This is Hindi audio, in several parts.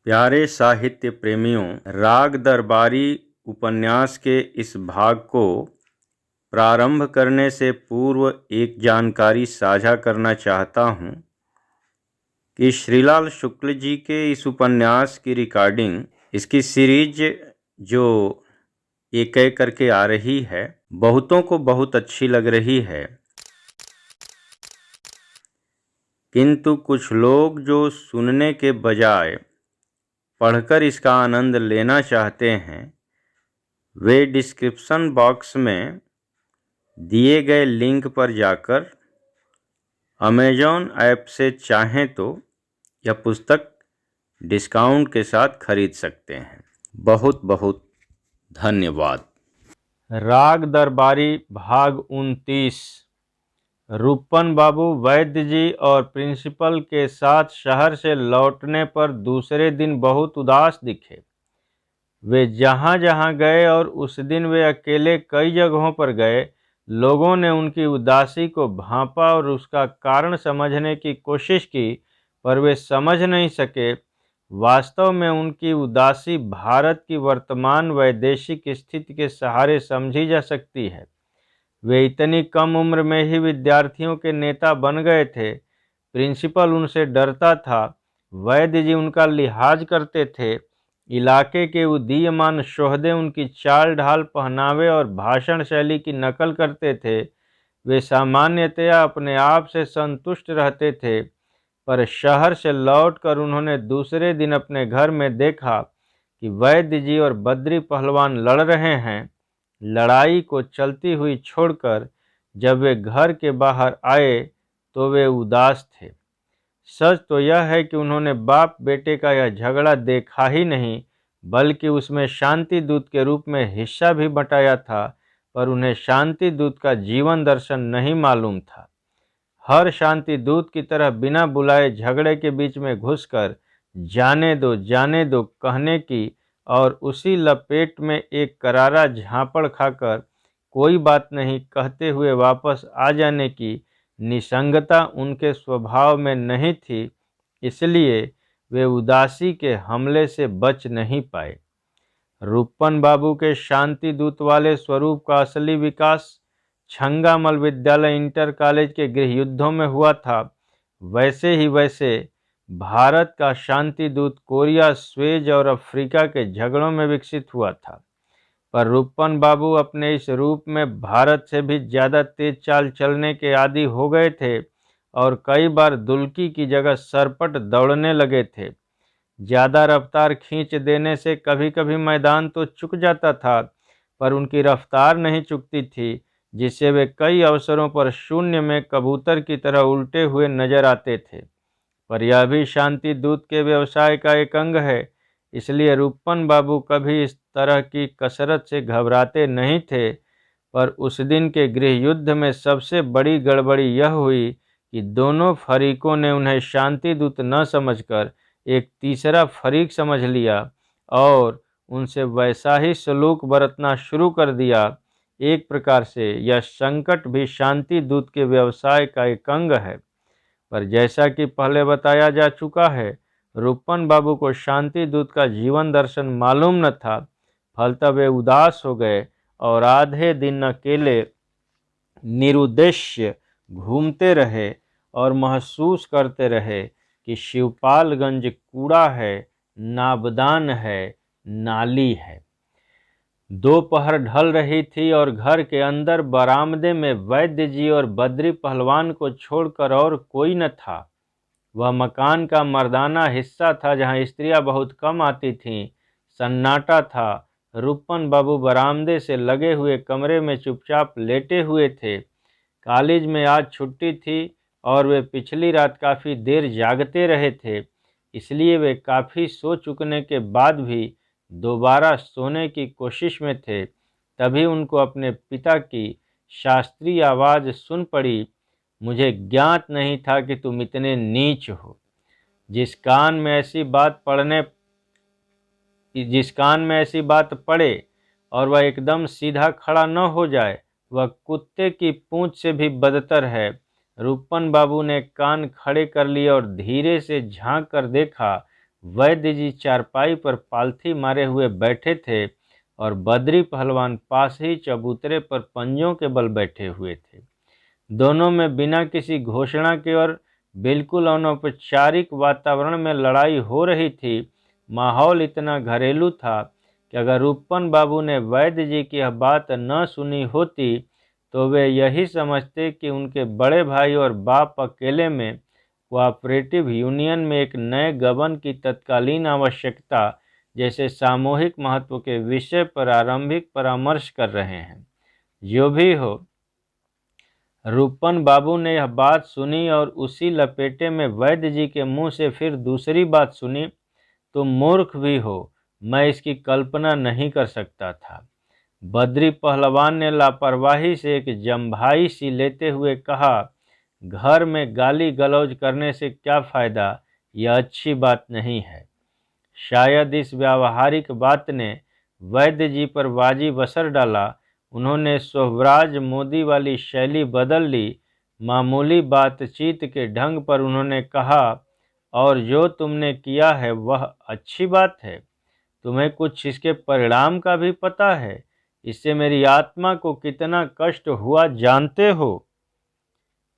प्यारे साहित्य प्रेमियों, राग दरबारी उपन्यास के इस भाग को प्रारंभ करने से पूर्व एक जानकारी साझा करना चाहता हूँ कि श्रीलाल शुक्ल जी के इस उपन्यास की रिकॉर्डिंग, इसकी सीरीज जो एक एक करके आ रही है, बहुतों को बहुत अच्छी लग रही है, किंतु कुछ लोग जो सुनने के बजाय पढ़कर इसका आनंद लेना चाहते हैं, वे डिस्क्रिप्शन बॉक्स में दिए गए लिंक पर जाकर अमेज़न ऐप से चाहें तो यह पुस्तक डिस्काउंट के साथ खरीद सकते हैं। बहुत बहुत धन्यवाद। राग दरबारी भाग 29। रूपन बाबू वैद्य जी और प्रिंसिपल के साथ शहर से लौटने पर दूसरे दिन बहुत उदास दिखे। वे जहाँ जहाँ गए और उस दिन वे अकेले कई जगहों पर गए, लोगों ने उनकी उदासी को भांपा और उसका कारण समझने की कोशिश की, पर वे समझ नहीं सके। वास्तव में उनकी उदासी भारत की वर्तमान वैदेशिक स्थिति के सहारे समझी जा सकती है। वे इतनी कम उम्र में ही विद्यार्थियों के नेता बन गए थे। प्रिंसिपल उनसे डरता था, वैद्य जी उनका लिहाज करते थे। इलाके के उदीयमान शोहदे उनकी चाल ढाल, पहनावे और भाषण शैली की नकल करते थे। वे सामान्यतया अपने आप से संतुष्ट रहते थे, पर शहर से लौटकर उन्होंने दूसरे दिन अपने घर में देखा कि वैद्य जी और बद्री पहलवान लड़ रहे हैं। लड़ाई को चलती हुई छोड़कर जब वे घर के बाहर आए तो वे उदास थे। सच तो यह है कि उन्होंने बाप बेटे का यह झगड़ा देखा ही नहीं, बल्कि उसमें शांति दूत के रूप में हिस्सा भी बटाया था, पर उन्हें शांति दूत का जीवन दर्शन नहीं मालूम था। हर शांति दूत की तरह बिना बुलाए झगड़े के बीच में घुसकर जाने दो कहने की और उसी लपेट में एक करारा झापड़ खाकर कोई बात नहीं कहते हुए वापस आ जाने की निसंगता उनके स्वभाव में नहीं थी, इसलिए वे उदासी के हमले से बच नहीं पाए। रूपन बाबू के शांति दूत वाले स्वरूप का असली विकास छंगामल विद्यालय इंटर कॉलेज के गृह युद्धों में हुआ था। वैसे भारत का शांति दूत कोरिया, स्वेज और अफ्रीका के झगड़ों में विकसित हुआ था। पर रूपन बाबू अपने इस रूप में भारत से भी ज़्यादा तेज चाल चलने के आदी हो गए थे और कई बार दुल्की की जगह सरपट दौड़ने लगे थे। ज़्यादा रफ्तार खींच देने से कभी कभी मैदान तो चुक जाता था, पर उनकी रफ्तार नहीं चुकती थी, जिससे वे कई अवसरों पर शून्य में कबूतर की तरह उल्टे हुए नजर आते थे। पर यह भी शांति दूत के व्यवसाय का एक अंग है, इसलिए रूपन बाबू कभी इस तरह की कसरत से घबराते नहीं थे। पर उस दिन के गृह युद्ध में सबसे बड़ी गड़बड़ी यह हुई कि दोनों फरीकों ने उन्हें शांति दूत न समझकर एक तीसरा फरीक समझ लिया और उनसे वैसा ही सलूक बरतना शुरू कर दिया। एक प्रकार से यह संकट भी शांति दूत के व्यवसाय का एक अंग है। पर जैसा कि पहले बताया जा चुका है, रूपन बाबू को शांति दूत का जीवन दर्शन मालूम न था। फलतः वे उदास हो गए और आधे दिन अकेले निरुद्देश्य घूमते रहे और महसूस करते रहे कि शिवपालगंज कूड़ा है, नाबदान है, नाली है। दोपहर ढल रही थी और घर के अंदर बरामदे में वैद्य जी और बद्री पहलवान को छोड़कर और कोई न था। वह मकान का मर्दाना हिस्सा था जहां स्त्रियां बहुत कम आती थीं। सन्नाटा था। रूपन बाबू बरामदे से लगे हुए कमरे में चुपचाप लेटे हुए थे। कॉलेज में आज छुट्टी थी और वे पिछली रात काफ़ी देर जागते रहे थे, इसलिए वे काफ़ी सो चुकने के बाद भी दोबारा सोने की कोशिश में थे। तभी उनको अपने पिता की शास्त्रीय आवाज़ सुन पड़ी, मुझे ज्ञात नहीं था कि तुम इतने नीच हो। जिस कान में ऐसी बात पड़े और वह एकदम सीधा खड़ा न हो जाए, वह कुत्ते की पूंछ से भी बदतर है। रूपन बाबू ने कान खड़े कर लिए और धीरे से झांक कर देखा। वैद्य जी चारपाई पर पालथी मारे हुए बैठे थे और बद्री पहलवान पास ही चबूतरे पर पंजों के बल बैठे हुए थे। दोनों में बिना किसी घोषणा के और बिल्कुल अनौपचारिक वातावरण में लड़ाई हो रही थी। माहौल इतना घरेलू था कि अगर रूपन बाबू ने वैद्य जी की यह बात न सुनी होती तो वे यही समझते कि उनके बड़े भाई और बाप अकेले में कोऑपरेटिव यूनियन में एक नए गबन की तत्कालीन आवश्यकता जैसे सामूहिक महत्व के विषय पर आरंभिक परामर्श कर रहे हैं। जो भी हो, रूपन बाबू ने यह बात सुनी और उसी लपेटे में वैद्य जी के मुंह से फिर दूसरी बात सुनी। तुम मूर्ख भी हो, मैं इसकी कल्पना नहीं कर सकता था। बद्री पहलवान ने लापरवाही से एक जम्भाई सी लेते हुए कहा, घर में गाली गलौज करने से क्या फ़ायदा, यह अच्छी बात नहीं है। शायद इस व्यावहारिक बात ने वैद्य जी पर वाजिब बसर डाला। उन्होंने सोहराज मोदी वाली शैली बदल ली। मामूली बातचीत के ढंग पर उन्होंने कहा, और जो तुमने किया है वह अच्छी बात है। तुम्हें कुछ इसके परिणाम का भी पता है। इससे मेरी आत्मा को कितना कष्ट हुआ जानते हो।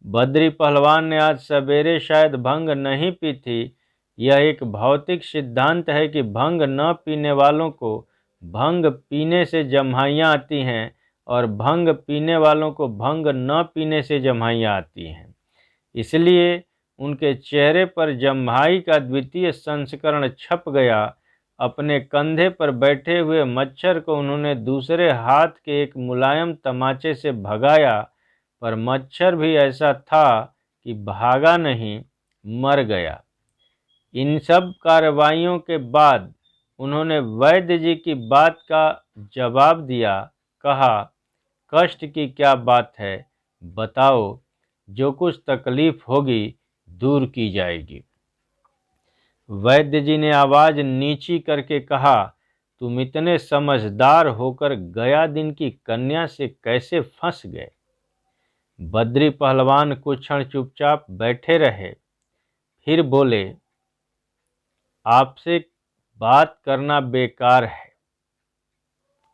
बद्री पहलवान ने आज सवेरे शायद भंग नहीं पी थी। यह एक भौतिक सिद्धांत है कि भंग न पीने वालों को भंग पीने से जम्हाइयाँ आती हैं और भंग पीने वालों को भंग न पीने से जम्हाइयाँ आती हैं। इसलिए उनके चेहरे पर जम्हाई का द्वितीय संस्करण छप गया। अपने कंधे पर बैठे हुए मच्छर को उन्होंने दूसरे हाथ के एक मुलायम तमाचे से भगाया, पर मच्छर भी ऐसा था कि भागा नहीं, मर गया। इन सब कार्रवाइयों के बाद उन्होंने वैद्य जी की बात का जवाब दिया। कहा, कष्ट की क्या बात है, बताओ, जो कुछ तकलीफ होगी दूर की जाएगी। वैद्य जी ने आवाज़ नीची करके कहा, तुम इतने समझदार होकर गया दिन की कन्या से कैसे फंस गए। बद्री पहलवान कुछ क्षण चुपचाप बैठे रहे, फिर बोले, आपसे बात करना बेकार है।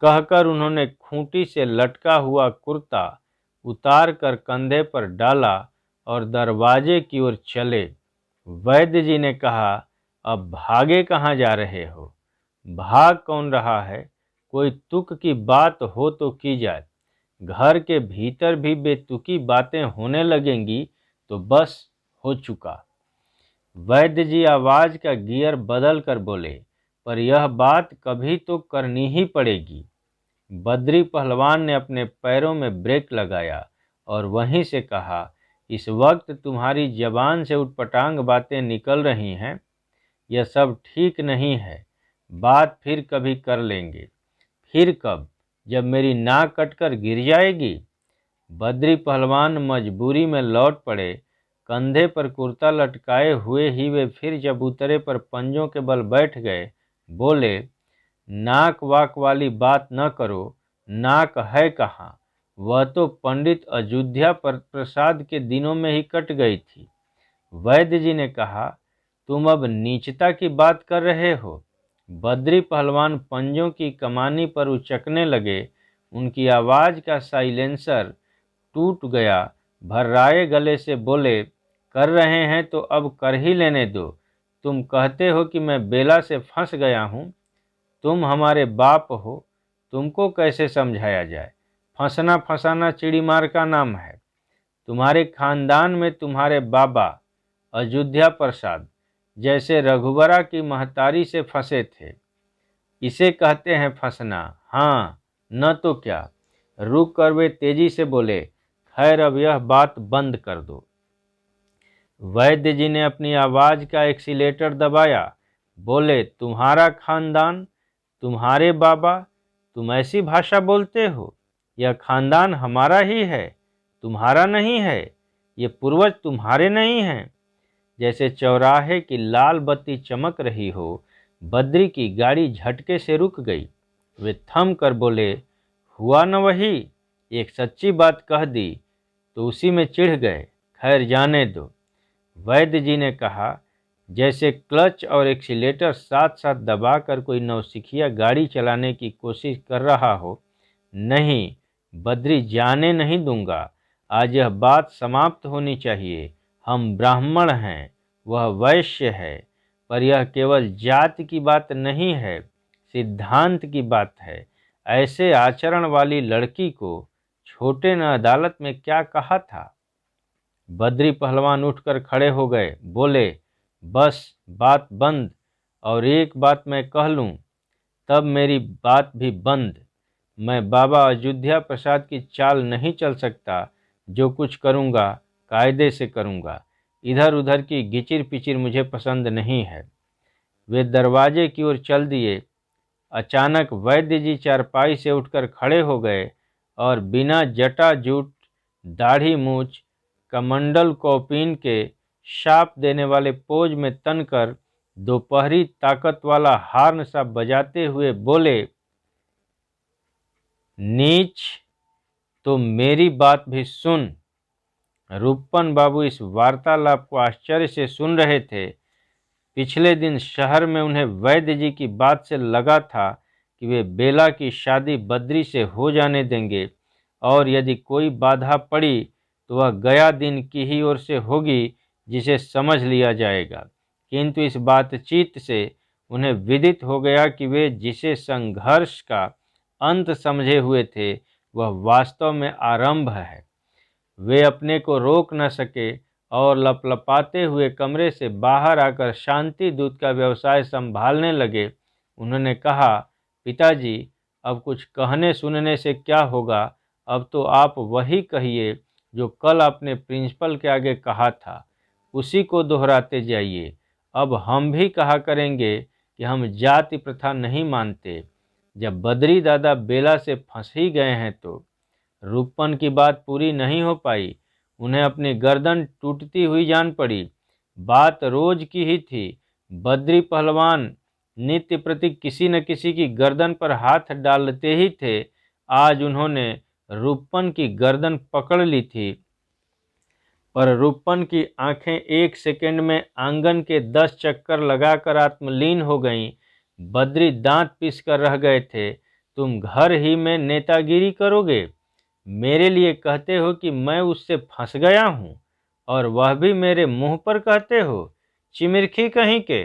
कहकर उन्होंने खूंटी से लटका हुआ कुर्ता उतार कर कंधे पर डाला और दरवाजे की ओर चले। वैद्य जी ने कहा, अब भागे कहाँ जा रहे हो? भाग कौन रहा है? कोई तुक की बात हो तो की जाए। घर के भीतर भी बेतुकी बातें होने लगेंगी तो बस हो चुका। वैद्य जी आवाज़ का गियर बदल कर बोले, पर यह बात कभी तो करनी ही पड़ेगी। बद्री पहलवान ने अपने पैरों में ब्रेक लगाया और वहीं से कहा, इस वक्त तुम्हारी जबान से उटपटांग बातें निकल रही हैं। यह सब ठीक नहीं है। बात फिर कभी कर लेंगे। फिर कब? जब मेरी नाक कटकर गिर जाएगी। बद्री पहलवान मजबूरी में लौट पड़े। कंधे पर कुर्ता लटकाए हुए ही वे फिर चबूतरे पर पंजों के बल बैठ गए। बोले, नाक वाक वाली बात न करो। नाक है कहाँ? वह तो पंडित अयोध्या प्रसाद के दिनों में ही कट गई थी। वैद्य जी ने कहा, तुम अब नीचता की बात कर रहे हो। बद्री पहलवान पंजों की कमानी पर उचकने लगे। उनकी आवाज़ का साइलेंसर टूट गया। भर्राए गले से बोले, कर रहे हैं तो अब कर ही लेने दो। तुम कहते हो कि मैं बेला से फंस गया हूँ। तुम हमारे बाप हो, तुमको कैसे समझाया जाए। फंसना फंसाना चिड़ी मार का नाम है। तुम्हारे खानदान में तुम्हारे बाबा अयोध्या प्रसाद जैसे रघुबरा की महतारी से फंसे थे। इसे कहते हैं फंसना। हाँ, न तो क्या। रुक कर वे तेजी से बोले, खैर अब यह बात बंद कर दो। वैद्य जी ने अपनी आवाज़ का एक्सीलेटर दबाया। बोले, तुम्हारा खानदान, तुम्हारे बाबा, तुम ऐसी भाषा बोलते हो? यह खानदान हमारा ही है, तुम्हारा नहीं है। ये पूर्वज तुम्हारे नहीं हैं। जैसे चौराहे की लाल बत्ती चमक रही हो, बद्री की गाड़ी झटके से रुक गई। वे थम कर बोले, हुआ न वही। एक सच्ची बात कह दी तो उसी में चिढ़ गए। खैर जाने दो। वैद्य जी ने कहा, जैसे क्लच और एक्सीलेटर साथ साथ दबाकर कोई नौसिखिया गाड़ी चलाने की कोशिश कर रहा हो। नहीं, बद्री, जाने नहीं दूंगा। आज यह बात समाप्त होनी चाहिए। हम ब्राह्मण हैं, वह वैश्य है, पर यह केवल जाति की बात नहीं है, सिद्धांत की बात है। ऐसे आचरण वाली लड़की को छोटे ने अदालत में क्या कहा था? बद्री पहलवान उठकर खड़े हो गए, बोले, बस बात बंद। और एक बात मैं कह लूं, तब मेरी बात भी बंद। मैं बाबा अयोध्या प्रसाद की चाल नहीं चल सकता। जो कुछ करूंगा कायदे से करूंगा। इधर उधर की गिचिर पिचिर मुझे पसंद नहीं है। वे दरवाजे की ओर चल दिए। अचानक वैद्य जी चारपाई से उठकर खड़े हो गए और बिना जटा जूट, दाढ़ी मूछ, कमंडल कौपीन के शाप देने वाले पोज में तनकर दोपहरी ताकत वाला हार्न सा बजाते हुए बोले, नीच, तो मेरी बात भी सुन। रूपन बाबू इस वार्तालाप को आश्चर्य से सुन रहे थे। पिछले दिन शहर में उन्हें वैद्य जी की बात से लगा था कि वे बेला की शादी बद्री से हो जाने देंगे और यदि कोई बाधा पड़ी तो वह गया दिन की ही ओर से होगी, जिसे समझ लिया जाएगा। किंतु इस बातचीत से उन्हें विदित हो गया कि वे जिसे संघर्ष का अंत समझे हुए थे वह वास्तव में आरंभ है। वे अपने को रोक न सके और लपलपाते हुए कमरे से बाहर आकर शांति दूत का व्यवसाय संभालने लगे। उन्होंने कहा, पिताजी, अब कुछ कहने सुनने से क्या होगा? अब तो आप वही कहिए जो कल आपने प्रिंसिपल के आगे कहा था, उसी को दोहराते जाइए। अब हम भी कहा करेंगे कि हम जाति प्रथा नहीं मानते। जब बद्री दादा बेला से फंस ही गए हैं तो रूपन की बात पूरी नहीं हो पाई। उन्हें अपनी गर्दन टूटती हुई जान पड़ी। बात रोज की ही थी। बद्री पहलवान नित्य प्रति किसी न किसी की गर्दन पर हाथ डालते ही थे। आज उन्होंने रूपन की गर्दन पकड़ ली थी, पर रूपन की आंखें एक सेकंड में आंगन के 10 चक्कर लगाकर आत्मलीन हो गईं। बद्री दांत पीस कर रह गए थे। तुम घर ही में नेतागिरी करोगे? मेरे लिए कहते हो कि मैं उससे फंस गया हूँ, और वह भी मेरे मुंह पर कहते हो? चिमिरखी कहीं के।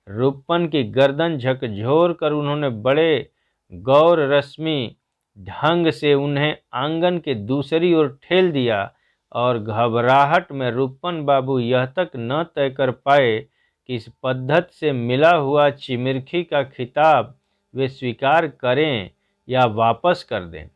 रूपन की गर्दन झकझोर कर उन्होंने बड़े गौर रश्मि ढंग से उन्हें आंगन के दूसरी ओर ठेल दिया और घबराहट में रूपन बाबू यह तक न तय कर पाए कि इस पद्धति से मिला हुआ चिमिरखी का खिताब वे स्वीकार करें या वापस कर दें।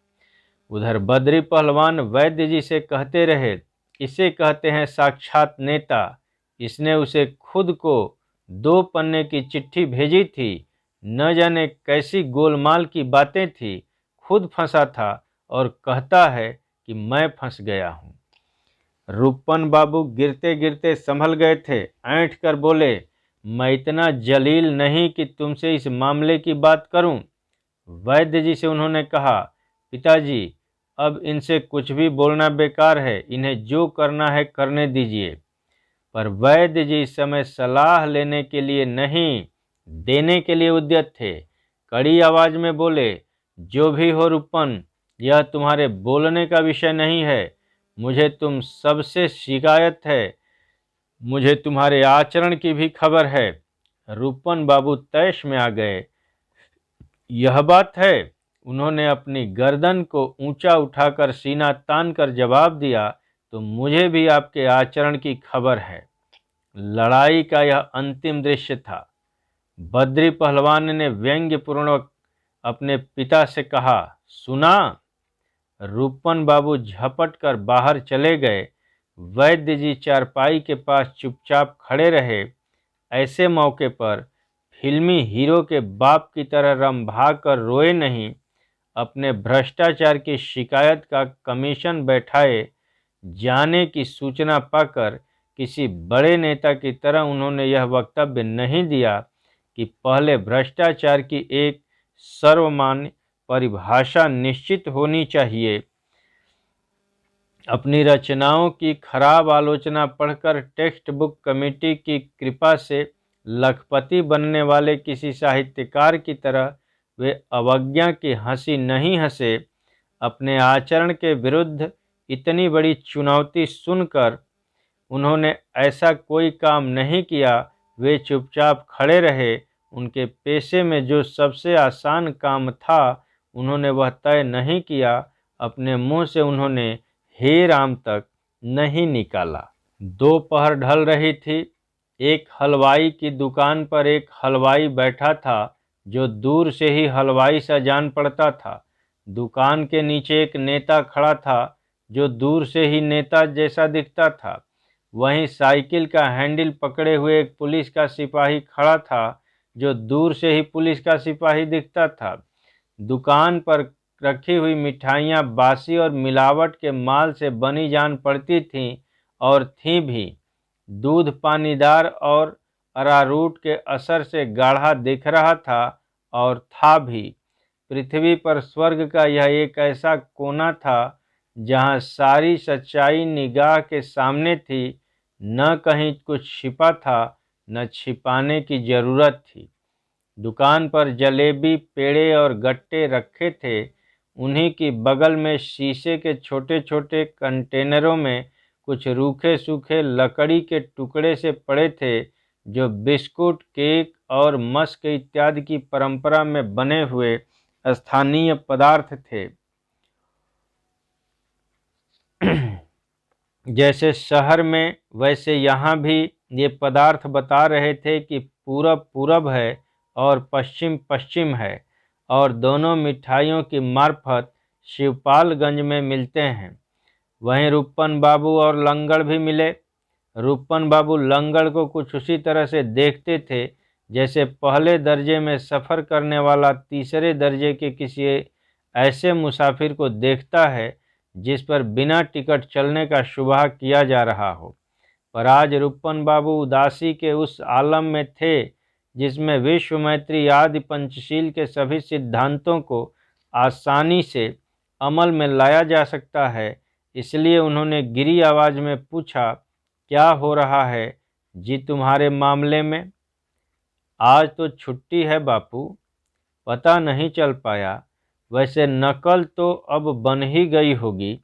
उधर बद्री पहलवान वैद्य जी से कहते रहे, इसे कहते हैं साक्षात नेता। इसने उसे खुद को 2 पन्ने की चिट्ठी भेजी थी। न जाने कैसी गोलमाल की बातें थी। खुद फंसा था और कहता है कि मैं फंस गया हूँ। रूपन बाबू गिरते गिरते संभल गए थे। ऐंठ कर बोले, मैं इतना जलील नहीं कि तुमसे इस मामले की बात करूं। वैद्य जी से उन्होंने कहा, पिताजी, अब इनसे कुछ भी बोलना बेकार है। इन्हें जो करना है करने दीजिए। पर वैद्य जी इस समय सलाह लेने के लिए नहीं, देने के लिए उद्यत थे। कड़ी आवाज में बोले, जो भी हो रूपन, यह तुम्हारे बोलने का विषय नहीं है। मुझे तुम सबसे शिकायत है। मुझे तुम्हारे आचरण की भी खबर है। रूपन बाबू तैश में आ गए। यह बात है? उन्होंने अपनी गर्दन को ऊंचा उठाकर सीना तान कर जवाब दिया, तो मुझे भी आपके आचरण की खबर है। लड़ाई का यह अंतिम दृश्य था। बद्री पहलवान ने व्यंग्यपूर्वक अपने पिता से कहा, सुना? रूपन बाबू झपट कर बाहर चले गए। वैद्य जी चारपाई के पास चुपचाप खड़े रहे। ऐसे मौके पर फिल्मी हीरो के बाप की तरह रंभा कर रोए नहीं। अपने भ्रष्टाचार की शिकायत का कमीशन बैठाए जाने की सूचना पाकर किसी बड़े नेता की तरह उन्होंने यह वक्तव्य नहीं दिया कि पहले भ्रष्टाचार की एक सर्वमान्य परिभाषा निश्चित होनी चाहिए, अपनी रचनाओं की खराब आलोचना पढ़कर टेक्स्ट बुक कमेटी की कृपा से लखपति बनने वाले किसी साहित्यकार की तरह वे अवज्ञा की हंसी नहीं हंसे। अपने आचरण के विरुद्ध इतनी बड़ी चुनौती सुनकर उन्होंने ऐसा कोई काम नहीं किया। वे चुपचाप खड़े रहे। उनके पेशे में जो सबसे आसान काम था उन्होंने वह तय नहीं किया। अपने मुंह से उन्होंने हे राम तक नहीं निकाला। दोपहर ढल रही थी। एक हलवाई की दुकान पर एक हलवाई बैठा था जो दूर से ही हलवाई सा जान पड़ता था। दुकान के नीचे एक नेता खड़ा था जो दूर से ही नेता जैसा दिखता था। वहीं साइकिल का हैंडल पकड़े हुए एक पुलिस का सिपाही खड़ा था जो दूर से ही पुलिस का सिपाही दिखता था। दुकान पर रखी हुई मिठाइयाँ बासी और मिलावट के माल से बनी जान पड़ती थीं और थीं भी। दूध पानीदार और अरारूट के असर से गाढ़ा दिख रहा था और था भी। पृथ्वी पर स्वर्ग का यह एक ऐसा कोना था जहाँ सारी सच्चाई निगाह के सामने थी। न कहीं कुछ छिपा था न छिपाने की जरूरत थी। दुकान पर जलेबी पेड़े और गट्टे रखे थे। उन्हीं की बगल में शीशे के छोटे छोटे कंटेनरों में कुछ रूखे सूखे लकड़ी के टुकड़े से पड़े थे जो बिस्कुट केक और मस्क इत्यादि की परंपरा में बने हुए स्थानीय पदार्थ थे। जैसे शहर में वैसे यहाँ भी ये पदार्थ बता रहे थे कि पूरब पूरब है और पश्चिम पश्चिम है और दोनों मिठाइयों की मार्फत शिवपालगंज में मिलते हैं। वहीं रूपन बाबू और लंगड़ भी मिले। रूपन बाबू लंगड़ को कुछ उसी तरह से देखते थे जैसे पहले दर्जे में सफ़र करने वाला तीसरे दर्जे के किसी ऐसे मुसाफिर को देखता है जिस पर बिना टिकट चलने का शुभाह किया जा रहा हो। पर आज रूपन बाबू उदासी के उस आलम में थे जिसमें विश्व मैत्री आदि पंचशील के सभी सिद्धांतों को आसानी से अमल में लाया जा सकता है। इसलिए उन्होंने गिरी आवाज़ में पूछा, क्या हो रहा है जी तुम्हारे मामले में? आज तो छुट्टी है बापू, पता नहीं चल पाया। वैसे नकल तो अब बन ही गई होगी।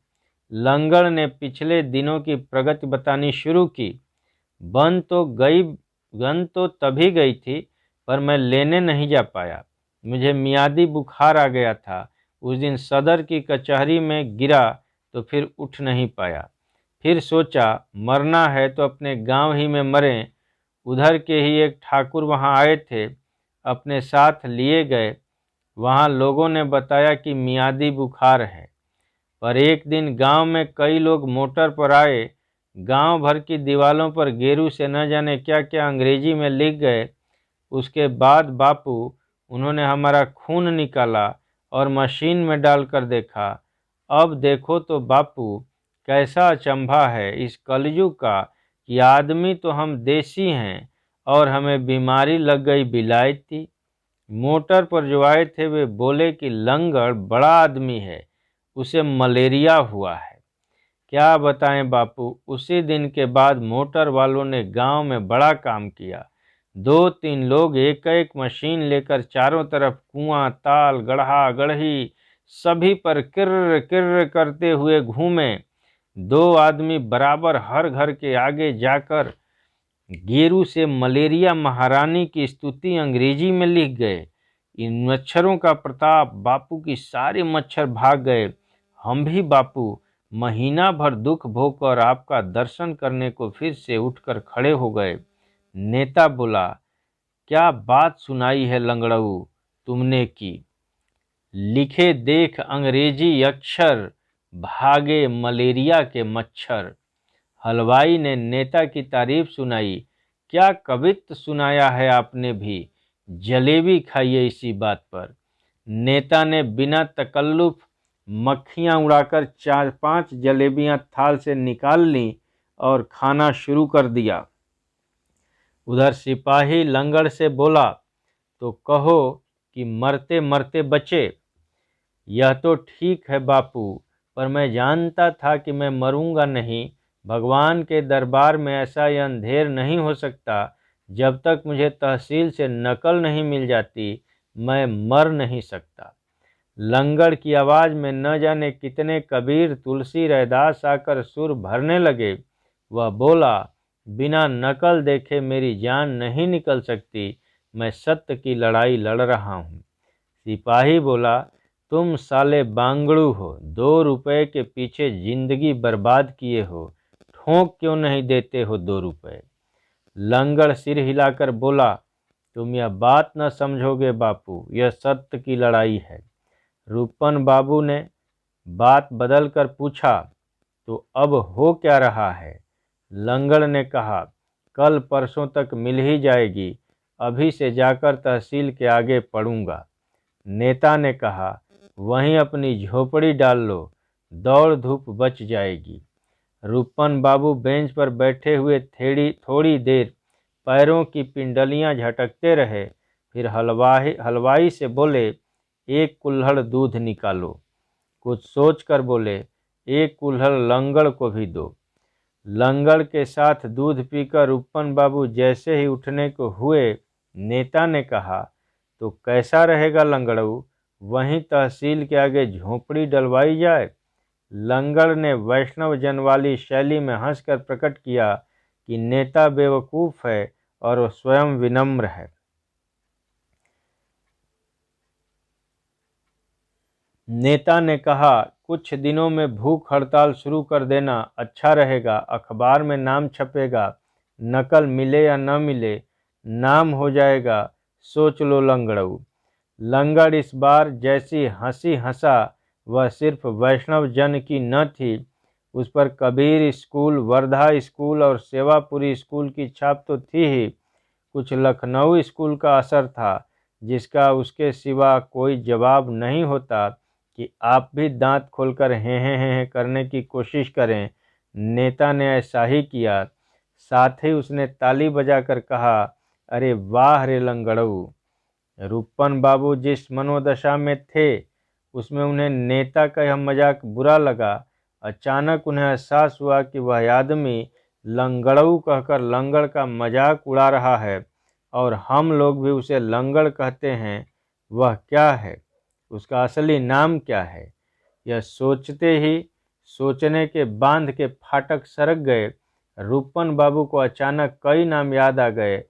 लंगड़ ने पिछले दिनों की प्रगति बतानी शुरू की। बन तो तभी गई थी पर मैं लेने नहीं जा पाया। मुझे मियादी बुखार आ गया था। उस दिन सदर की कचहरी में गिरा तो फिर उठ नहीं पाया। फिर सोचा मरना है तो अपने गांव ही में मरें। उधर के ही एक ठाकुर वहां आए थे, अपने साथ लिए गए। वहां लोगों ने बताया कि मियादी बुखार है। पर एक दिन गांव में कई लोग मोटर पर आए। गांव भर की दीवालों पर गेरू से न जाने क्या क्या अंग्रेजी में लिख गए। उसके बाद बापू उन्होंने हमारा खून निकाला और मशीन में डालकर देखा। अब देखो तो बापू कैसा अचंभा है इस कलयुग का कि आदमी तो हम देसी हैं और हमें बीमारी लग गई बिलायती। मोटर पर जो आए थे वे बोले कि लंगड़ बड़ा आदमी है, उसे मलेरिया हुआ है। क्या बताएं बापू, उसी दिन के बाद मोटर वालों ने गांव में बड़ा काम किया। 2-3 लोग एक एक मशीन लेकर चारों तरफ कुआं ताल गढ़ा गढ़ी सभी पर किर्र किर्र करते हुए घूमे। 2 आदमी बराबर हर घर के आगे जाकर गेरू से मलेरिया महारानी की स्तुति अंग्रेजी में लिख गए। इन मच्छरों का प्रताप, बापू की सारे मच्छर भाग गए। हम भी बापू महीना भर दुख भोगकर आपका दर्शन करने को फिर से उठकर खड़े हो गए। नेता बोला, क्या बात सुनाई है लंगड़ऊ तुमने की? लिखे देख अंग्रेजी अक्षर, भागे मलेरिया के मच्छर। हलवाई ने नेता की तारीफ सुनाई। क्या कवित्व सुनाया है आपने भी, जलेबी खाइए इसी बात पर। नेता ने बिना तकल्लुफ मक्खियाँ उड़ाकर 4-5 जलेबियाँ थाल से निकाल लीं और खाना शुरू कर दिया। उधर सिपाही लंगड़ से बोला, तो कहो कि मरते मरते बचे। यह तो ठीक है बापू, पर मैं जानता था कि मैं मरूंगा नहीं। भगवान के दरबार में ऐसा यह अंधेर नहीं हो सकता। जब तक मुझे तहसील से नकल नहीं मिल जाती मैं मर नहीं सकता। लंगड़ की आवाज़ में न जाने कितने कबीर तुलसी रैदास आकर सुर भरने लगे। वह बोला, बिना नकल देखे मेरी जान नहीं निकल सकती। मैं सत्य की लड़ाई लड़ रहा हूँ। सिपाही बोला, तुम साले बांगड़ू हो, 2 रुपए के पीछे जिंदगी बर्बाद किए हो, ठोंक क्यों नहीं देते हो 2 रुपए। लंगड़ सिर हिलाकर बोला, तुम यह बात न समझोगे बापू, यह सत्य की लड़ाई है। रूपन बाबू ने बात बदल कर पूछा, तो अब हो क्या रहा है। लंगड़ ने कहा, कल परसों तक मिल ही जाएगी, अभी से जाकर तहसील के आगे पढ़ूंगा। नेता ने कहा, वहीं अपनी झोपड़ी डाल लो, दौड़ धूप बच जाएगी। रूपन बाबू बेंच पर बैठे हुए थोड़ी देर पैरों की पिंडलियां झटकते रहे, फिर हलवाई से बोले, 1 कुल्हड़ दूध निकालो। कुछ सोचकर बोले, 1 कुल्हड़ लंगड़ को भी दो। लंगड़ के साथ दूध पीकर रूपन बाबू जैसे ही उठने को हुए, नेता ने कहा, तो कैसा रहेगा लंगड़ऊ, वहीं तहसील के आगे झोपड़ी डलवाई जाए। लंगड़ ने वैष्णव जन वाली शैली में हंसकर प्रकट किया कि नेता बेवकूफ़ है और वह स्वयं विनम्र है। नेता ने कहा, कुछ दिनों में भूख हड़ताल शुरू कर देना, अच्छा रहेगा, अखबार में नाम छपेगा, नकल मिले या न मिले नाम हो जाएगा, सोच लो लंगड़ऊ। लंगड़ इस बार जैसी हंसी हंसा वह सिर्फ वैष्णव जन की न थी, उस पर कबीर स्कूल, वर्धा स्कूल और सेवापुरी स्कूल की छाप तो थी ही, कुछ लखनऊ स्कूल का असर था जिसका उसके सिवा कोई जवाब नहीं होता कि आप भी दांत खोलकर हैं करने की कोशिश करें। नेता ने ऐसा ही किया। साथ ही उसने ताली बजाकर कहा, अरे वाह रे लंगड़ऊ। रूपन बाबू जिस मनोदशा में थे उसमें उन्हें नेता का यह मजाक बुरा लगा। अचानक उन्हें एहसास हुआ कि वह आदमी लंगड़ऊ कहकर लंगड़ का मजाक उड़ा रहा है और हम लोग भी उसे लंगड़ कहते हैं। वह क्या है, उसका असली नाम क्या है। यह सोचते ही सोचने के बांध के फाटक सरक गए। रूपन बाबू को अचानक कई नाम याद आ गए।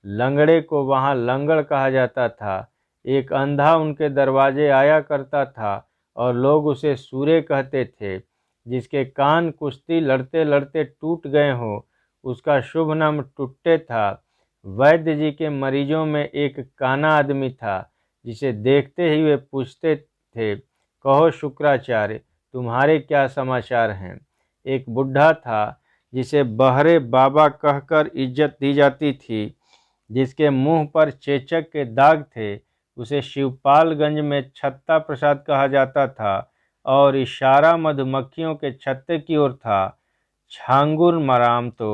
लंगड़े को वहाँ लंगड़ कहा जाता था। एक अंधा उनके दरवाजे आया करता था और लोग उसे सूरे कहते थे। जिसके कान कुश्ती लड़ते लड़ते टूट गए हों उसका शुभ नाम टुट्टे था। वैद्य जी के मरीजों में एक काना आदमी था जिसे देखते ही वे पूछते थे, कहो शुक्राचार्य, तुम्हारे क्या समाचार हैं। एक बुढ़ा था जिसे बहरे बाबा कहकर इज्जत दी जाती थी, जिसके मुंह पर चेचक के दाग थे। उसे शिवपालगंज में छत्ता प्रसाद कहा जाता था और इशारा मधुमक्खियों के छत्ते की ओर था। छांगुर मराम तो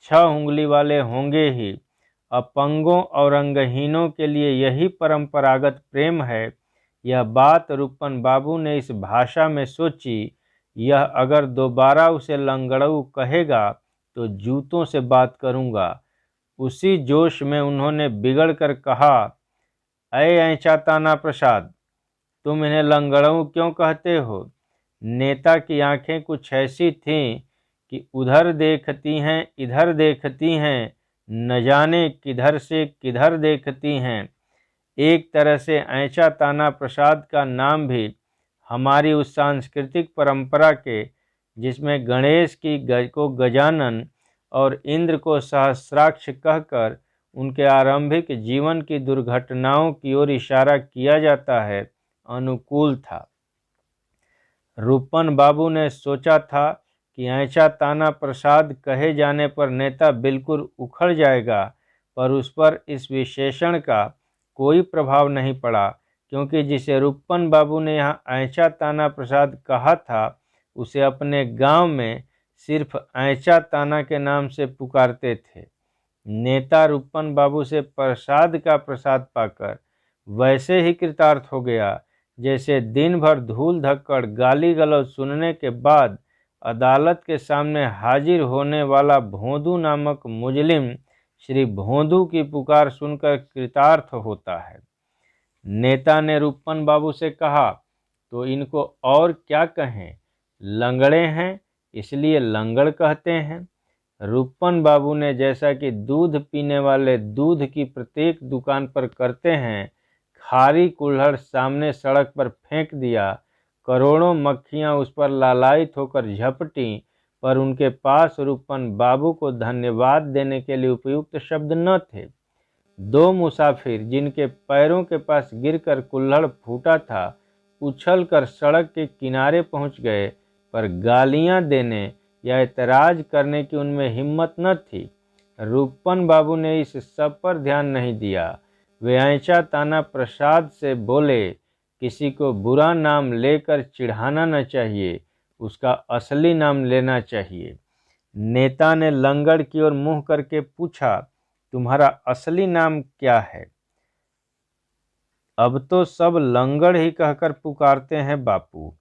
6 उंगली वाले होंगे ही। अपंगों और अंगहीनों के लिए यही परंपरागत प्रेम है। यह बात रूपन बाबू ने इस भाषा में सोची। यह अगर दोबारा उसे लंगड़ऊ कहेगा तो जूतों से बात करूंगा। उसी जोश में उन्होंने बिगड़ कर कहा, अय ऐंचा ताना प्रसाद, तुम इन्हें लंगड़ऊ क्यों कहते हो। नेता की आंखें कुछ ऐसी थीं कि उधर देखती हैं इधर देखती हैं, न जाने किधर से किधर देखती हैं। एक तरह से ऐंचा ताना प्रसाद का नाम भी हमारी उस सांस्कृतिक परंपरा के, जिसमें गणेश को गजानन और इंद्र को सहस्राक्ष कहकर उनके आरंभिक जीवन की दुर्घटनाओं की ओर इशारा किया जाता है, अनुकूल था। रूपन बाबू ने सोचा था कि ऐंचा ताना प्रसाद कहे जाने पर नेता बिल्कुल उखड़ जाएगा, पर उस पर इस विशेषण का कोई प्रभाव नहीं पड़ा, क्योंकि जिसे रूपन बाबू ने यहाँ ऐंचा ताना प्रसाद कहा था उसे अपने गांव में सिर्फ ऐंचा ताना के नाम से पुकारते थे। नेता रूपन बाबू से प्रसाद का प्रसाद पाकर वैसे ही कृतार्थ हो गया जैसे दिन भर धूल धक्कड़ गाली गलौज सुनने के बाद अदालत के सामने हाजिर होने वाला भोंदू नामक मुजलिम श्री भोंदू की पुकार सुनकर कृतार्थ होता है। नेता ने रूपन बाबू से कहा, तो इनको और क्या कहें, लंगड़े हैं इसलिए लंगड़ कहते हैं। रूपन बाबू ने जैसा कि दूध पीने वाले दूध की प्रत्येक दुकान पर करते हैं, खारी कुल्हड़ सामने सड़क पर फेंक दिया। करोड़ों मक्खियां उस पर लालायित होकर झपटी, पर उनके पास रूपन बाबू को धन्यवाद देने के लिए उपयुक्त शब्द न थे। दो मुसाफिर जिनके पैरों के पास गिरकर कुल्हड़ फूटा था, उछलकर सड़क के किनारे पहुंच गए, पर गालियां देने या एतराज करने की उनमें हिम्मत न थी। रूपन बाबू ने इस सब पर ध्यान नहीं दिया। वे ऐंचा ताना प्रसाद से बोले, किसी को बुरा नाम लेकर चिढ़ाना न चाहिए, उसका असली नाम लेना चाहिए। नेता ने लंगड़ की ओर मुंह करके पूछा, तुम्हारा असली नाम क्या है? अब तो सब लंगड़ ही कहकर पुकारते हैं बापू,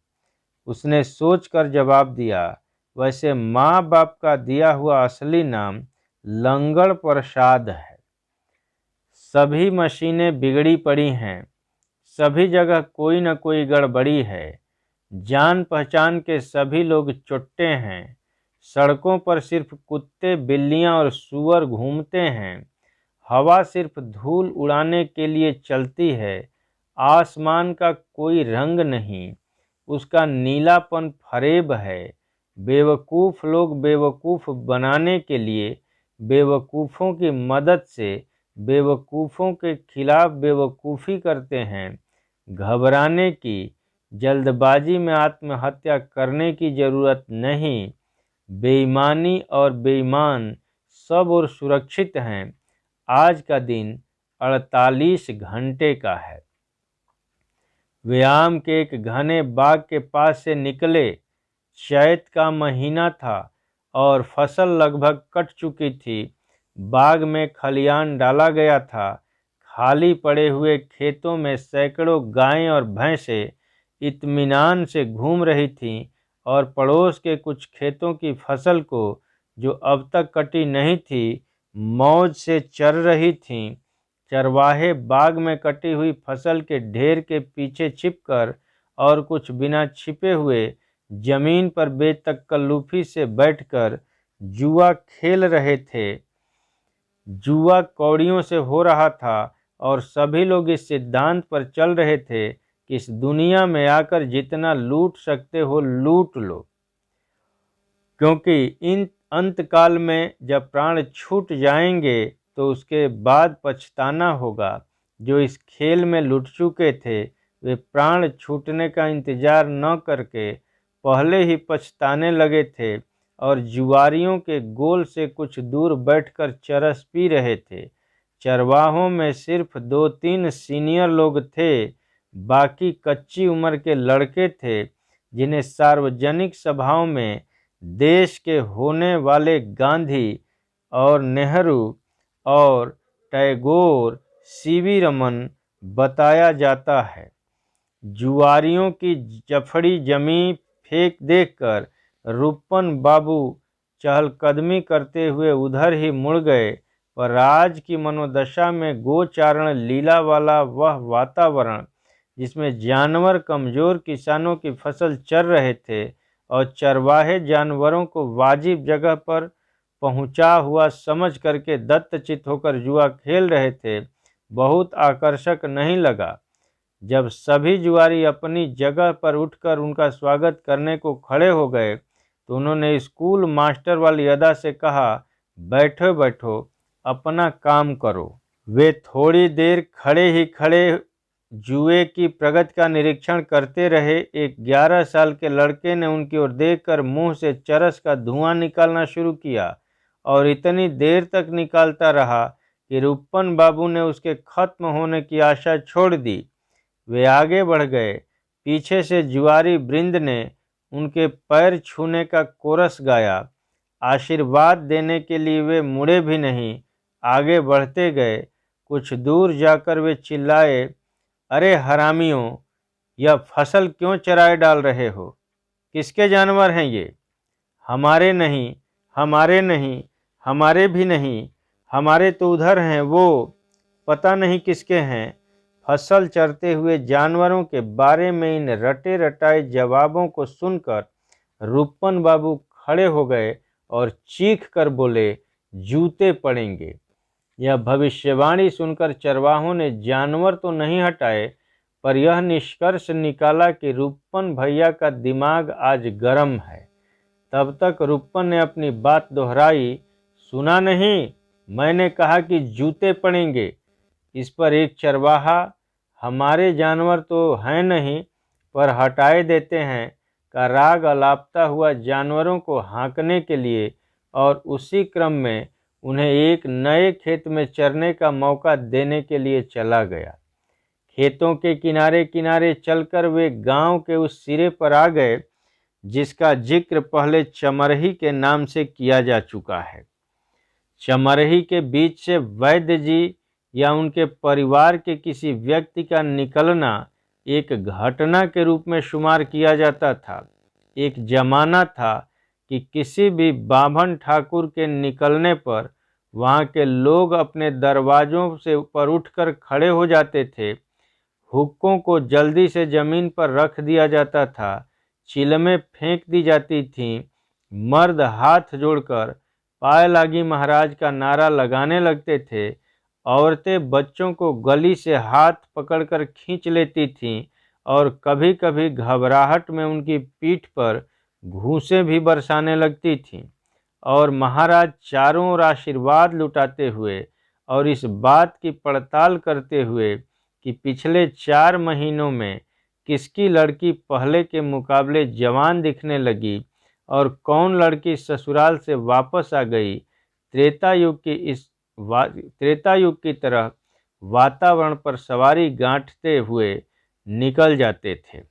उसने सोचकर जवाब दिया। वैसे माँ बाप का दिया हुआ असली नाम लंगड़ प्रसाद है। सभी मशीनें बिगड़ी पड़ी हैं, सभी जगह कोई न कोई गड़बड़ी है। जान पहचान के सभी लोग चुट्टे हैं। सड़कों पर सिर्फ कुत्ते बिल्लियां और सूअर घूमते हैं। हवा सिर्फ धूल उड़ाने के लिए चलती है। आसमान का कोई रंग नहीं, उसका नीलापन फरेब है। बेवकूफ़ लोग बेवकूफ़ बनाने के लिए बेवकूफ़ों की मदद से बेवकूफ़ों के खिलाफ बेवकूफ़ी करते हैं। घबराने की, जल्दबाजी में आत्महत्या करने की ज़रूरत नहीं। बेईमानी और बेईमान सब और सुरक्षित हैं। आज का दिन 48 घंटे का है। वे आम के एक घने बाग के पास से निकले। चैत का महीना था और फसल लगभग कट चुकी थी। बाग में खलियान डाला गया था। खाली पड़े हुए खेतों में सैकड़ों गायें और भैंसें इत्मीनान से घूम रही थीं और पड़ोस के कुछ खेतों की फसल को, जो अब तक कटी नहीं थी, मौज से चर रही थीं। चरवाहे बाग में कटी हुई फसल के ढेर के पीछे छिपकर और कुछ बिना छिपे हुए जमीन पर बेतकल्लुफी से बैठकर जुआ खेल रहे थे। जुआ कौड़ियों से हो रहा था और सभी लोग इस सिद्धांत पर चल रहे थे कि इस दुनिया में आकर जितना लूट सकते हो लूट लो, क्योंकि इन अंतकाल में जब प्राण छूट जाएंगे तो उसके बाद पछताना होगा। जो इस खेल में लुट चुके थे, वे प्राण छूटने का इंतजार न करके पहले ही पछताने लगे थे और जुआरियों के गोल से कुछ दूर बैठकर चरस पी रहे थे। चरवाहों में सिर्फ 2-3 सीनियर लोग थे, बाकी कच्ची उम्र के लड़के थे, जिन्हें सार्वजनिक सभाओं में देश के होने वाले गांधी और नेहरू और टैगोर, सीवी रमन बताया जाता है। जुआरियों की जफड़ी जमी फेंक देखकर रूपन बाबू चहलकदमी करते हुए उधर ही मुड़ गए, पर आज की मनोदशा में गोचारण लीला वाला वह वातावरण, जिसमें जानवर कमजोर किसानों की फसल चर रहे थे और चरवाहे जानवरों को वाजिब जगह पर पहुंचा हुआ समझ करके दत्तचित्त होकर जुआ खेल रहे थे, बहुत आकर्षक नहीं लगा। जब सभी जुआरी अपनी जगह पर उठकर उनका स्वागत करने को खड़े हो गए, तो उन्होंने स्कूल मास्टर वाली अदा से कहा, बैठो बैठो, अपना काम करो। वे थोड़ी देर खड़े ही खड़े जुए की प्रगति का निरीक्षण करते रहे। एक 11 साल के लड़के ने उनकी ओर देखकर मुंह से चरस का धुआं निकालना शुरू किया और इतनी देर तक निकालता रहा कि रूपन बाबू ने उसके खत्म होने की आशा छोड़ दी। वे आगे बढ़ गए। पीछे से जुआरी वृंद ने उनके पैर छूने का कोरस गाया। आशीर्वाद देने के लिए वे मुड़े भी नहीं, आगे बढ़ते गए। कुछ दूर जाकर वे चिल्लाए, अरे हरामियों, यह फसल क्यों चराए डाल रहे हो? किसके जानवर हैं ये? हमारे नहीं, हमारे नहीं, हमारे भी नहीं, हमारे तो उधर हैं, वो पता नहीं किसके हैं। फसल चरते हुए जानवरों के बारे में इन रटे रटाए जवाबों को सुनकर रूपन बाबू खड़े हो गए और चीख कर बोले, जूते पड़ेंगे। यह भविष्यवाणी सुनकर चरवाहों ने जानवर तो नहीं हटाए, पर यह निष्कर्ष निकाला कि रूपन भैया का दिमाग आज गर्म है। तब तक रूपन ने अपनी बात दोहराई, सुना नहीं, मैंने कहा कि जूते पड़ेंगे। इस पर एक चरवाहा, हमारे जानवर तो हैं नहीं, पर हटाए देते हैं, का राग अलापता हुआ जानवरों को हाँकने के लिए और उसी क्रम में उन्हें एक नए खेत में चरने का मौका देने के लिए चला गया। खेतों के किनारे किनारे चलकर वे गांव के उस सिरे पर आ गए जिसका जिक्र पहले चमरही के नाम से किया जा चुका है। चमरही के बीच से वैद्य जी या उनके परिवार के किसी व्यक्ति का निकलना एक घटना के रूप में शुमार किया जाता था। एक जमाना था कि किसी भी बाभन ठाकुर के निकलने पर वहाँ के लोग अपने दरवाज़ों से पर उठकर खड़े हो जाते थे। हुक्कों को जल्दी से ज़मीन पर रख दिया जाता था, चिलमें फेंक दी जाती थीं, मर्द हाथ जोड़कर पाए लागी महाराज का नारा लगाने लगते थे, औरतें बच्चों को गली से हाथ पकड़कर खींच लेती थीं और कभी कभी घबराहट में उनकी पीठ पर घूंसे भी बरसाने लगती थीं। और महाराज चारों ओर आशीर्वाद लुटाते हुए और इस बात की पड़ताल करते हुए कि पिछले 4 महीनों में किसकी लड़की पहले के मुकाबले जवान दिखने लगी और कौन लड़की ससुराल से वापस आ गई, त्रेता युग की तरह वातावरण पर सवारी गांठते हुए निकल जाते थे।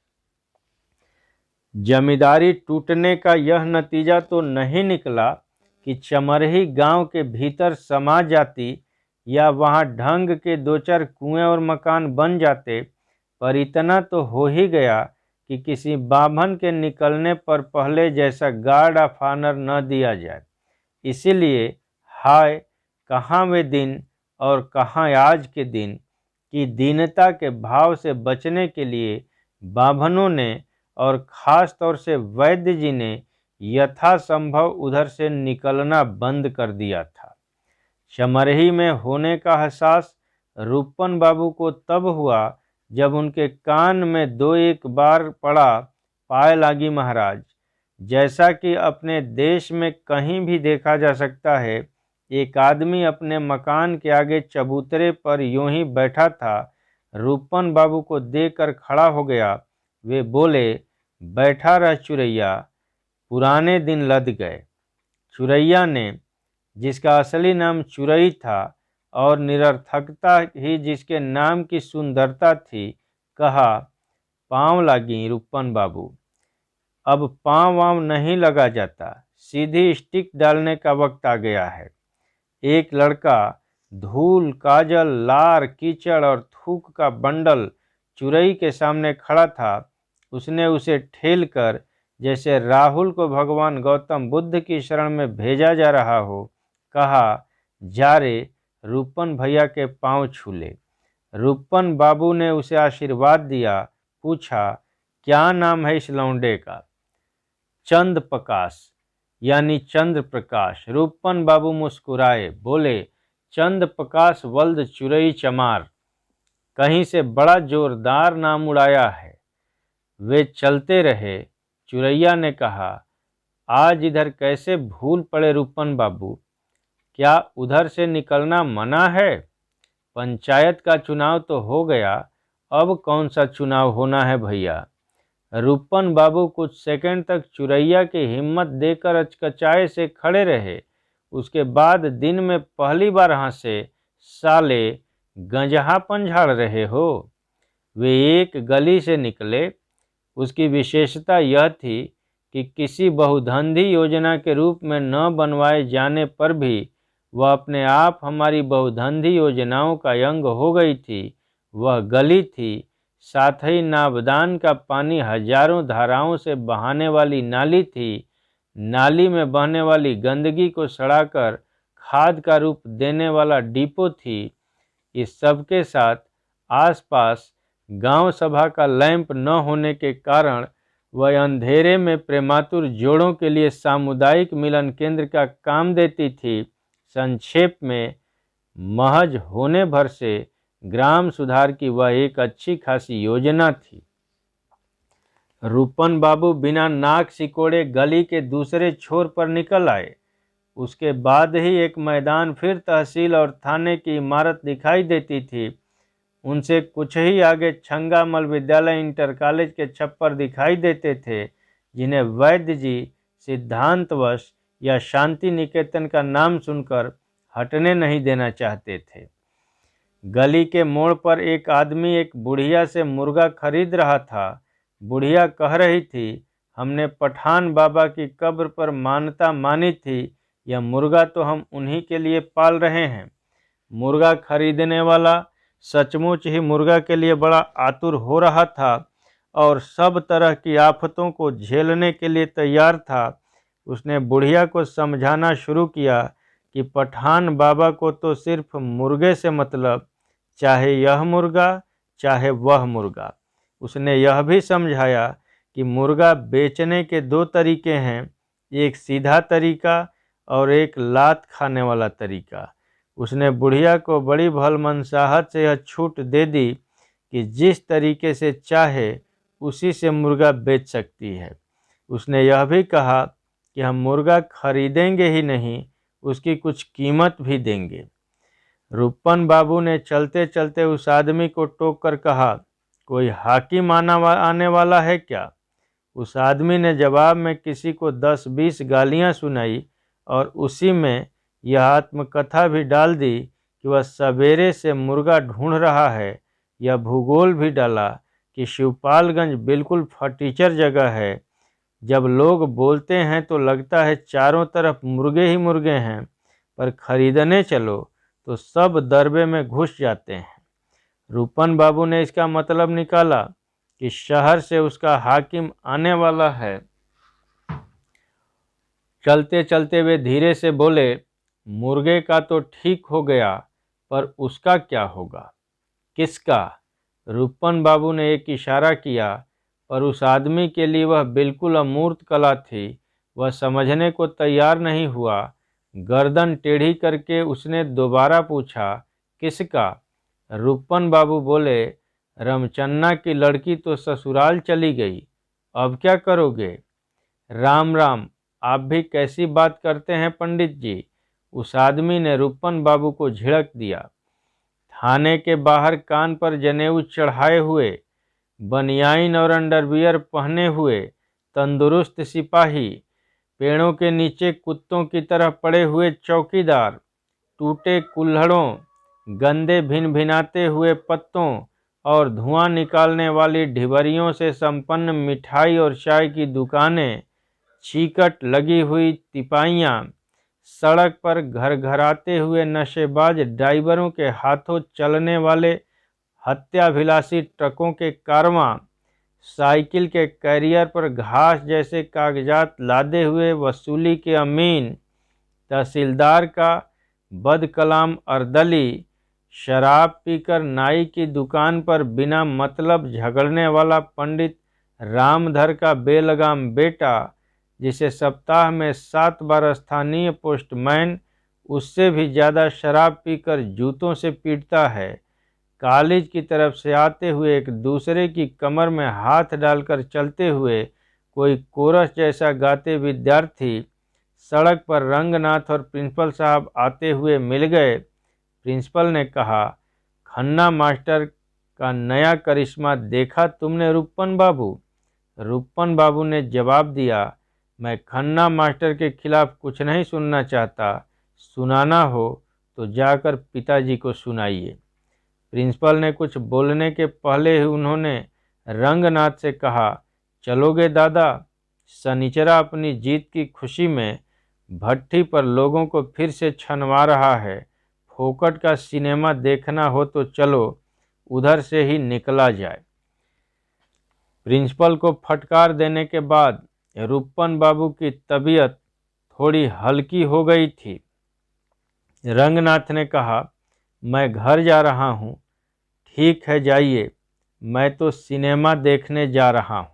जमींदारी टूटने का यह नतीजा तो नहीं निकला कि चमरही गांव के भीतर समा जाती या वहां ढंग के 2-4 कुएं और मकान बन जाते, पर इतना तो हो ही गया कि किसी बाभन के निकलने पर पहले जैसा गार्ड ऑफ ऑनर न दिया जाए। इसीलिए हाय, कहाँ वे दिन और कहाँ आज के दिन की दीनता के भाव से बचने के लिए बाभनों ने और ख़ास तौर से वैद्य जी ने यथासंभव उधर से निकलना बंद कर दिया था। चमरही में होने का एहसास रूपन बाबू को तब हुआ जब उनके कान में 2-1 बार पड़ा, पाए लागी महाराज। जैसा कि अपने देश में कहीं भी देखा जा सकता है, एक आदमी अपने मकान के आगे चबूतरे पर यूं ही बैठा था। रूपन बाबू को देखकर खड़ा हो गया। वे बोले, बैठा रह चुरैया, पुराने दिन लद गए। चुरैया ने, जिसका असली नाम चुरई था और निरर्थकता ही जिसके नाम की सुंदरता थी, कहा, पाँव लागी रूपन बाबू, अब पाँव वाँव नहीं लगा जाता, सीधी स्टिक डालने का वक्त आ गया है। एक लड़का धूल, काजल, लार, कीचड़ और थूक का बंडल चुरई के सामने खड़ा था। उसने उसे ठेल कर, जैसे राहुल को भगवान गौतम बुद्ध की शरण में भेजा जा रहा हो, कहा, जा रे, रूपन भैया के पाँव छू ले। रूपन बाबू ने उसे आशीर्वाद दिया। पूछा, क्या नाम है इस लौंडे का? चंद प्रकाश, यानी चंद्र प्रकाश। रूपन बाबू मुस्कुराए, बोले, चंद प्रकाश वल्द चुरई चमार, कहीं से बड़ा जोरदार नाम उड़ाया है। वे चलते रहे। चुरैया ने कहा, आज इधर कैसे भूल पड़े रूपन बाबू, क्या उधर से निकलना मना है? पंचायत का चुनाव तो हो गया, अब कौन सा चुनाव होना है भैया? रूपन बाबू कुछ सेकंड तक चुरैया की हिम्मत देकर अचकचाए से खड़े रहे। उसके बाद दिन में पहली बार हंसे, साले गंजहापन झाड़ रहे हो। वे एक गली से निकले। उसकी विशेषता यह थी कि किसी बहुधंधी योजना के रूप में न बनवाए जाने पर भी वह अपने आप हमारी बहुधंधी योजनाओं का अंग हो गई थी। वह गली थी साथ ही नाबदान का पानी हजारों धाराओं से बहाने वाली नाली थी। नाली में बहने वाली गंदगी को सड़ाकर खाद का रूप देने वाला डिपो थी। इस सब के साथ आसपास गांव सभा का लैंप न होने के कारण वह अंधेरे में प्रेमातुर जोड़ों के लिए सामुदायिक मिलन केंद्र का काम देती थी। संक्षेप में, महज होने भर से ग्राम सुधार की वह एक अच्छी खासी योजना थी। रूपन बाबू बिना नाक सिकोड़े गली के दूसरे छोर पर निकल आए। उसके बाद ही एक मैदान फिर तहसील और थाने की इमारत दिखाई देती थी। उनसे कुछ ही आगे छंगामल विद्यालय इंटर कॉलेज के छप्पर दिखाई देते थे, जिन्हें वैद्य जी सिद्धांतवश या शांति निकेतन का नाम सुनकर हटने नहीं देना चाहते थे। गली के मोड़ पर एक आदमी एक बुढ़िया से मुर्गा खरीद रहा था। बुढ़िया कह रही थी, हमने पठान बाबा की कब्र पर मान्यता मानी थी, यह मुर्गा तो हम उन्हीं के लिए पाल रहे हैं। मुर्गा खरीदने वाला सचमुच ही मुर्गा के लिए बड़ा आतुर हो रहा था और सब तरह की आफतों को झेलने के लिए तैयार था। उसने बुढ़िया को समझाना शुरू किया कि पठान बाबा को तो सिर्फ मुर्गे से मतलब, चाहे यह मुर्गा चाहे वह मुर्गा। उसने यह भी समझाया कि मुर्गा बेचने के दो तरीके हैं, एक सीधा तरीका और एक लात खाने वाला तरीका। उसने बुढ़िया को बड़ी भलमनसाहत से यह छूट दे दी कि जिस तरीके से चाहे उसी से मुर्गा बेच सकती है। उसने यह भी कहा कि हम मुर्गा खरीदेंगे ही नहीं, उसकी कुछ कीमत भी देंगे। रूपन बाबू ने चलते चलते उस आदमी को टोक कर कहा, कोई हाकिम आने वाला है क्या? उस आदमी ने जवाब में किसी को 10-20 गालियां सुनाई और उसी में यह आत्मकथा भी डाल दी कि वह सवेरे से मुर्गा ढूंढ रहा है। यह भूगोल भी डाला कि शिवपालगंज बिल्कुल फटीचर जगह है। जब लोग बोलते हैं तो लगता है चारों तरफ मुर्गे ही मुर्गे हैं, पर खरीदने चलो तो सब दरबे में घुस जाते हैं। रूपन बाबू ने इसका मतलब निकाला कि शहर से उसका हाकिम आने वाला है। चलते चलते वे धीरे से बोले, मुर्गे का तो ठीक हो गया, पर उसका क्या होगा? किसका? रूपन बाबू ने एक इशारा किया, पर उस आदमी के लिए वह बिल्कुल अमूर्त कला थी। वह समझने को तैयार नहीं हुआ। गर्दन टेढ़ी करके उसने दोबारा पूछा, किसका? रूपन बाबू बोले, रमचन्ना की लड़की तो ससुराल चली गई, अब क्या करोगे? राम राम, आप भी कैसी बात करते हैं पंडित जी? उस आदमी ने रूपन बाबू को झिड़क दिया। थाने के बाहर कान पर जनेऊ चढ़ाए हुए, बनियाइन और अंडरवियर पहने हुए तंदुरुस्त सिपाही, पेड़ों के नीचे कुत्तों की तरह पड़े हुए चौकीदार, टूटे कुल्हड़ों, गंदे भिन भिनाते हुए पत्तों और धुआं निकालने वाली ढिबरियों से संपन्न मिठाई और चाय की दुकानें, चीकट लगी हुई तिपाइयाँ, सड़क पर घर घराते हुए नशेबाज ड्राइवरों के हाथों चलने वाले हत्याभिलाषी ट्रकों के कारवां, साइकिल के कैरियर पर घास जैसे कागजात लादे हुए वसूली के अमीन, तहसीलदार का बदकलाम अर्दली, शराब पीकर नाई की दुकान पर बिना मतलब झगड़ने वाला पंडित रामधर का बेलगाम बेटा, जिसे सप्ताह में 7 बार स्थानीय पोस्टमैन उससे भी ज़्यादा शराब पीकर जूतों से पीटता है, कॉलेज की तरफ से आते हुए एक दूसरे की कमर में हाथ डालकर चलते हुए कोई कोरस जैसा गाते विद्यार्थी, सड़क पर रंगनाथ और प्रिंसिपल साहब आते हुए मिल गए। प्रिंसिपल ने कहा, खन्ना मास्टर का नया करिश्मा देखा तुमने रूपन बाबू? रूपन बाबू ने जवाब दिया, मैं खन्ना मास्टर के खिलाफ कुछ नहीं सुनना चाहता, सुनाना हो तो जाकर पिताजी को सुनाइए। प्रिंसिपल ने कुछ बोलने के पहले ही उन्होंने रंगनाथ से कहा, चलोगे दादा? सनीचरा अपनी जीत की खुशी में भट्ठी पर लोगों को फिर से छनवा रहा है। फोकट का सिनेमा देखना हो तो चलो, उधर से ही निकला जाए। प्रिंसिपल को फटकार देने के बाद रूपन बाबू की तबीयत थोड़ी हल्की हो गई थी। रंगनाथ ने कहा, मैं घर जा रहा हूँ। ठीक है, जाइए, मैं तो सिनेमा देखने जा रहा हूँ।